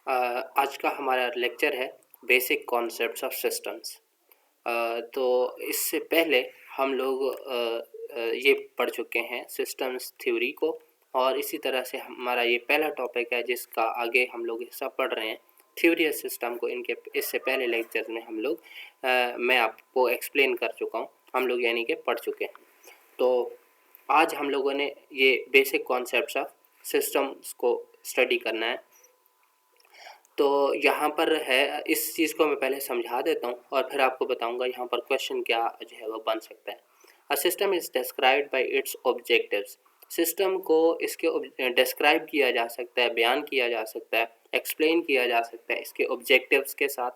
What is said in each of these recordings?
आज का हमारा लेक्चर है बेसिक कॉन्सेप्ट्स ऑफ सिस्टम्स। तो इससे पहले हम लोग ये पढ़ चुके हैं सिस्टम्स थ्योरी को, और इसी तरह से हमारा ये पहला टॉपिक है जिसका आगे हम लोग हिस्सा पढ़ रहे हैं थ्योरी ऑफ सिस्टम को। इनके इससे पहले लेक्चर में हम लोग मैं आपको एक्सप्लेन कर चुका हूँ, हम लोग यानी कि पढ़ चुके हैं। तो आज हम लोगों ने ये बेसिक कॉन्सेप्ट्स ऑफ सिस्टम्स को स्टडी करना है। तो यहाँ पर है, इस चीज़ को मैं पहले समझा देता हूँ और फिर आपको बताऊँगा यहाँ पर क्वेश्चन क्या जो है वो बन सकता है। A system is described bye it's objectives. System को इसके डिस्क्राइब किया जा सकता है, बयान किया जा सकता है, एक्सप्लेन किया जा सकता है इसके ऑब्जेक्टिव्स के साथ,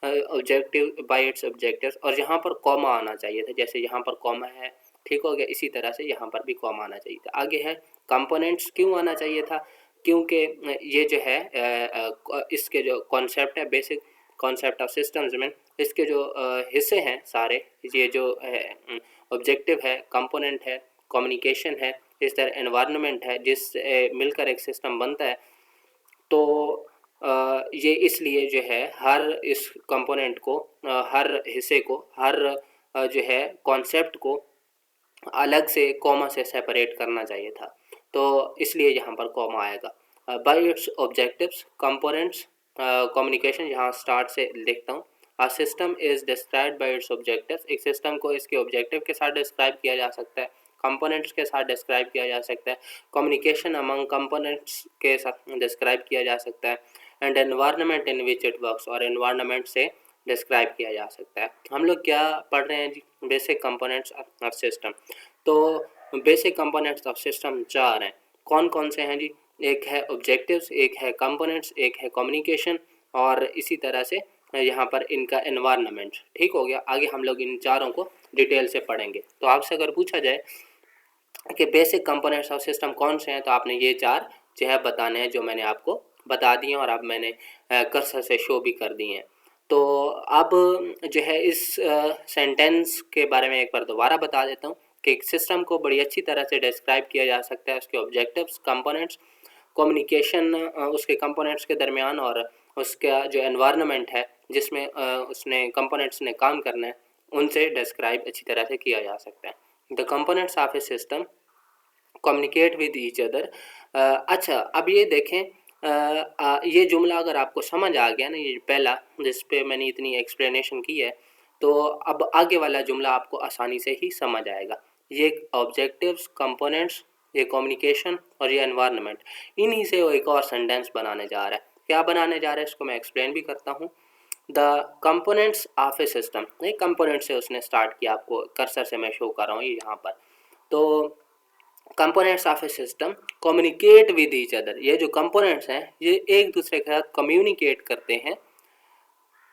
ऑब्जेक्टिव बाय इट्स ऑब्जेक्टिव्स। और यहाँ पर कॉमा आना चाहिए था, जैसे यहाँ पर कॉमा है, ठीक हो गया, इसी तरह से यहाँ पर भी कॉमा आना चाहिए था। आगे है कंपोनेंट्स क्यों आना चाहिए था, क्योंकि ये जो है इसके जो कॉन्सेप्ट है बेसिक कॉन्सेप्ट ऑफ सिस्टम्स में, इसके जो हिस्से हैं सारे, ये जो ऑब्जेक्टिव है, कंपोनेंट है, कम्युनिकेशन है, इस तरह एनवायरनमेंट है, जिससे मिलकर एक सिस्टम बनता है। तो ये इसलिए जो है हर इस कंपोनेंट को, हर हिस्से को, हर जो है कॉन्सेप्ट को अलग से कॉमा से सेपरेट करना चाहिए था। तो इसलिए यहाँ पर कॉमा आएगा। Bye it's objectives, components, communication, यहाँ स्टार्ट से लिखता हूँ। A system is described bye it's objectives. एक सिस्टम को इसके ऑब्जेक्टिव के साथ डिस्क्राइब किया जा सकता है, कंपोनेंट्स के साथ डिस्क्राइब किया जा सकता है, कम्युनिकेशन अमंग कंपोनेंट्स के साथ डिस्क्राइब किया जा सकता है, and environment in which it works, और एनवायरनमेंट से डिस्क्राइब किया जा सकता है। हम लोग क्या पढ़ रहे हैं जी? Basic components of system. तो बेसिक कंपोनेंट्स ऑफ सिस्टम चार हैं। कौन कौन से हैं जी? एक है ऑब्जेक्टिव्स, एक है कंपोनेंट्स, एक है कम्युनिकेशन, और इसी तरह से यहाँ पर इनका एनवायरनमेंट। ठीक हो गया। आगे हम लोग इन चारों को डिटेल से पढ़ेंगे। तो आपसे अगर पूछा जाए कि बेसिक कंपोनेंट्स ऑफ सिस्टम कौन से हैं, तो आपने ये चार जो है बताने हैं, जो मैंने आपको बता दिए और अब मैंने कर्सर से शो भी कर दिए हैं। तो अब जो है इस सेंटेंस के बारे में एक बार दोबारा बता देता हूँ कि एक सिस्टम को बड़ी अच्छी तरह से डिस्क्राइब किया जा सकता है उसके ऑब्जेक्टिव्स, कंपोनेंट्स, कम्युनिकेशन उसके कंपोनेंट्स के दरमियान, और उसका जो एनवायरनमेंट है जिसमें उसने कंपोनेंट्स ने काम करना है, उनसे डिस्क्राइब अच्छी तरह से किया जा सकता है। The components of A system communicate with each other. अच्छा, अब ये देखें, ये जुमला अगर आपको समझ आ गया ना, ये पहला जिस पे मैंने इतनी एक्सप्लेनेशन की है, तो अब आगे वाला जुमला आपको आसानी से ही समझ आएगा। ये ऑब्जेक्टिव्स, कंपोनेंट्स, ये कम्युनिकेशन और ये एनवायरनमेंट, इन्हीं से वो एक और सेंटेंस बनाने जा रहा है। क्या बनाने जा रहा है इसको मैं एक्सप्लेन भी करता हूँ। The components of A system, ये कंपोनेंट से उसने स्टार्ट किया, आपको कर्सर से मैं शो कर रहा हूँ ये यहाँ पर। तो components of A system communicate with each other, ये जो कंपोनेंट्स हैं ये एक दूसरे के साथ कम्युनिकेट करते हैं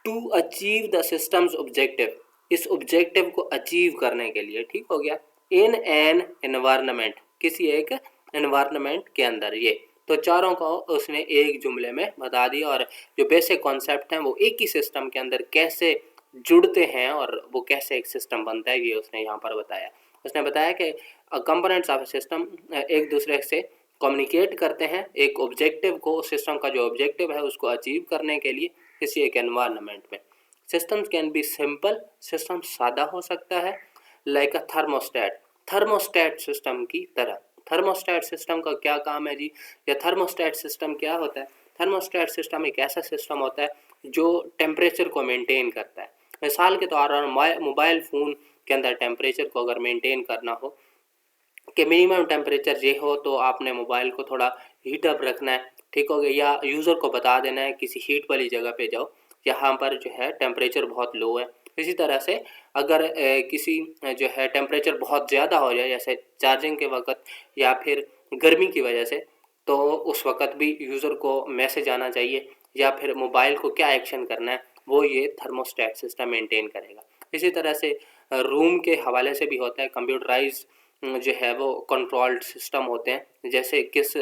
to achieve the systems objective, इस ऑब्जेक्टिव को अचीव करने के लिए। ठीक हो गया। इन एन एनवायरनमेंट, किसी एक एनवायरनमेंट के अंदर। ये तो चारों को उसने एक जुमले में बता दिया, और जो बेसिक कॉन्सेप्ट हैं वो एक ही सिस्टम के अंदर कैसे जुड़ते हैं और वो कैसे एक सिस्टम बनता है, ये उसने यहाँ पर बताया। उसने बताया कि कंपोनेंट्स ऑफ सिस्टम एक दूसरे से कम्युनिकेट करते हैं एक ऑब्जेक्टिव को, सिस्टम का जो ऑब्जेक्टिव है उसको अचीव करने के लिए किसी एक एनवायरनमेंट में। Systems can be simple, system सादा हो सकता है, लाइक अ थर्मोस्टेट, थर्मोस्टेट सिस्टम की तरह। थर्मोस्टेट सिस्टम का क्या काम है जी, या थर्मोस्टेट सिस्टम क्या होता है? थर्मोस्टेट सिस्टम एक ऐसा सिस्टम होता है जो टेम्परेचर को मेंटेन करता है। मिसाल के तौर पर मोबाइल फ़ोन के अंदर टेम्परेचर को अगर मेंटेन करना हो कि मिनिमम टेम्परेचर ये हो, तो आपने मोबाइल को थोड़ा हीटअप रखना है। ठीक हो गया। या यूज़र को बता देना है किसी हीट वाली जगह पे जाओ, यहाँ पर जो है टेम्परेचर बहुत लो है। इसी तरह से अगर किसी जो है टेम्परेचर बहुत ज़्यादा हो जाए, जैसे चार्जिंग के वक्त या फिर गर्मी की वजह से, तो उस वक्त भी यूज़र को मैसेज आना चाहिए, या फिर मोबाइल को क्या एक्शन करना है वो ये थर्मोस्टेट सिस्टम मेंटेन करेगा। इसी तरह से रूम के हवाले से भी होता है, कंप्यूटराइज जो है वो कंट्रोल्ड सिस्टम होते हैं, जैसे किस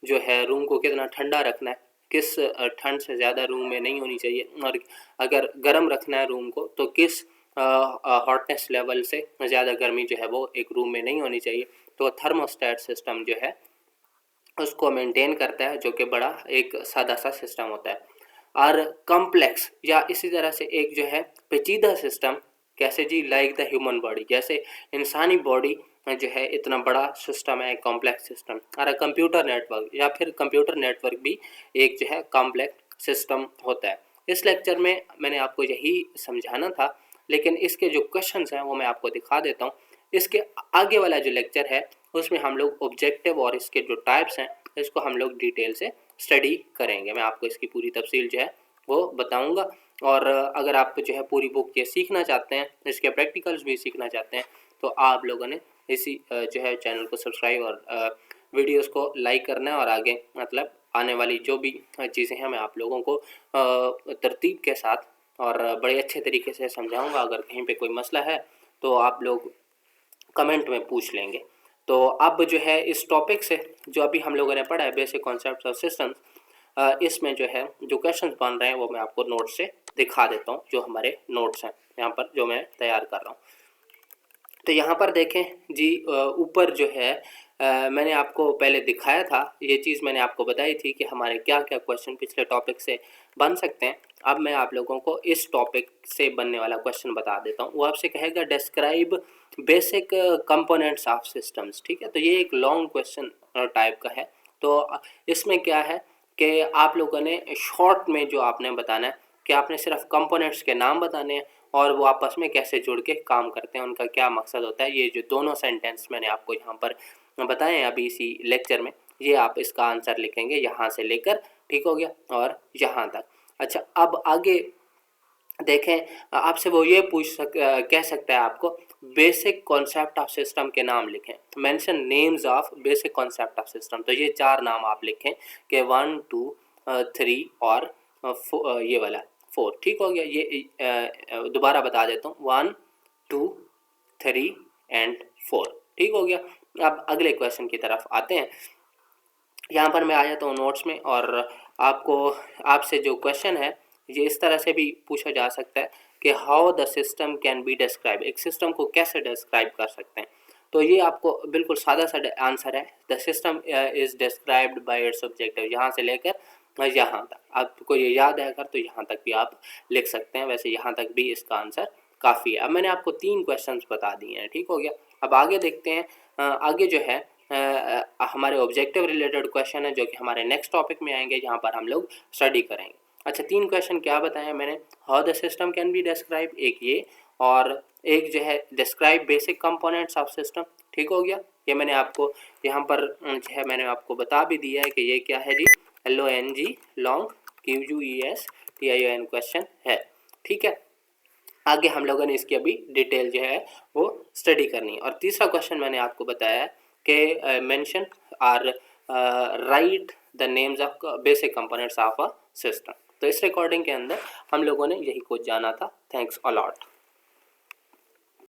जो है रूम को कितना ठंडा रखना है, किस ठंड से ज़्यादा रूम में नहीं होनी चाहिए, और अगर गर्म रखना है रूम को तो किस हॉटनेस लेवल से ज़्यादा गर्मी जो है वो एक रूम में नहीं होनी चाहिए। तो थर्मोस्टेट सिस्टम जो है उसको मेंटेन करता है, जो कि बड़ा एक सादा सा सिस्टम होता है। और कॉम्प्लेक्स या इसी तरह से एक जो है पेचीदा सिस्टम, कैसे जी, लाइक द ह्यूमन बॉडी, जैसे इंसानी बॉडी जो है इतना बड़ा सिस्टम है, कॉम्प्लेक्स सिस्टम। और कंप्यूटर नेटवर्क या फिर कंप्यूटर नेटवर्क भी एक जो है कॉम्प्लेक्स सिस्टम होता है। इस लेक्चर में मैंने आपको यही समझाना था, लेकिन इसके जो क्वेश्चंस हैं वो मैं आपको दिखा देता हूँ। इसके आगे वाला जो लेक्चर है उसमें हम लोग ऑब्जेक्टिव और इसके जो टाइप्स हैं इसको हम लोग डिटेल से स्टडी करेंगे। मैं आपको इसकी पूरी तफसील जो है वो बताऊंगा। और अगर आप जो है पूरी बुक ये सीखना चाहते हैं, इसके प्रैक्टिकल्स भी सीखना चाहते हैं, तो आप लोगों ने इसी जो है चैनल को सब्सक्राइब और वीडियोस को लाइक करना है। और आगे मतलब आने वाली जो भी चीज़ें हैं मैं आप लोगों को तरतीब के साथ और बड़े अच्छे तरीके से समझाऊंगा। अगर कहीं पे कोई मसला है तो आप लोग कमेंट में पूछ लेंगे। तो अब जो है इस टॉपिक से जो अभी हम लोगों ने पढ़ा है, बेसिक कॉन्सेप्ट्स ऑफ सिस्टम्स, इसमें जो है जो क्वेश्चंस बन रहे हैं वो मैं आपको नोट से दिखा देता हूँ, जो हमारे नोट्स हैं यहाँ पर जो मैं तैयार कर रहा हूँ। तो यहाँ पर देखें जी, ऊपर जो है मैंने आपको पहले दिखाया था, ये चीज़ मैंने आपको बताई थी कि हमारे क्या क्या क्वेश्चन पिछले टॉपिक से बन सकते हैं। अब मैं आप लोगों को इस टॉपिक से बनने वाला क्वेश्चन बता देता हूँ। वो आपसे कहेगा describe basic components of systems. ठीक है, तो ये एक लॉन्ग क्वेश्चन टाइप का है। तो इसमें क्या है कि आप लोगों ने शॉर्ट में जो आपने बताना है कि आपने सिर्फ कंपोनेंट्स के नाम बताने हैं और वो आपस में कैसे जुड़ के काम करते हैं, उनका क्या मकसद होता है। ये जो दोनों सेंटेंस मैंने आपको यहाँ पर बताए हैं अभी इसी लेक्चर में, ये आप इसका आंसर लिखेंगे यहाँ से लेकर, ठीक हो गया, और यहाँ तक। अच्छा, अब आगे देखें, आपसे वो ये कह सकता है आपको बेसिक कॉन्सेप्ट ऑफ सिस्टम के नाम लिखें, mention names of basic concept of system. तो ये 4 नाम आप लिखें कि 1 2 3 और ये वाला 4। ठीक हो गया, ये दोबारा बता देता हूँ, 1 2 3 एंड 4। ठीक हो गया। अब अगले क्वेश्चन की तरफ आते हैं। यहाँ पर मैं आ जाता हूँ नोट्स में, और आपसे जो क्वेश्चन है ये इस तरह से भी पूछा जा सकता है कि how the system can be describe, एक सिस्टम को कैसे डिस्क्राइब कर सकते हैं। तो ये आपको बिल्कुल सादा सा आंसर है, the system is described bye it's objective, यहाँ से लेकर यहाँ तक। आपको ये याद है अगर तो यहाँ तक भी आप लिख सकते हैं, वैसे यहाँ तक भी इसका आंसर काफ़ी है। अब मैंने आपको 3 क्वेश्चन बता दिए हैं, ठीक हो गया। अब आगे देखते हैं, आगे जो है हमारे ऑब्जेक्टिव रिलेटेड क्वेश्चन है जो कि हमारे नेक्स्ट टॉपिक में आएंगे, जहाँ पर हम लोग स्टडी करेंगे। अच्छा, 3 क्वेश्चन क्या बताया मैंने, how the system can be describe, एक ये, और एक जो है describe basic components of system. ठीक हो गया, ये मैंने आपको यहाँ पर जो है मैंने आपको बता भी दिया है कि ये क्या है जी, LONG लॉन्ग QUESTION क्वेश्चन है। ठीक है, आगे हम लोगों ने इसकी अभी डिटेल जो है वो स्टडी करनी है। और तीसरा क्वेश्चन मैंने आपको बताया है कि mention or write the names of basic components of a system. तो इस रिकॉर्डिंग के अंदर हम लोगों ने यही कुछ जाना था। Thanks a lot.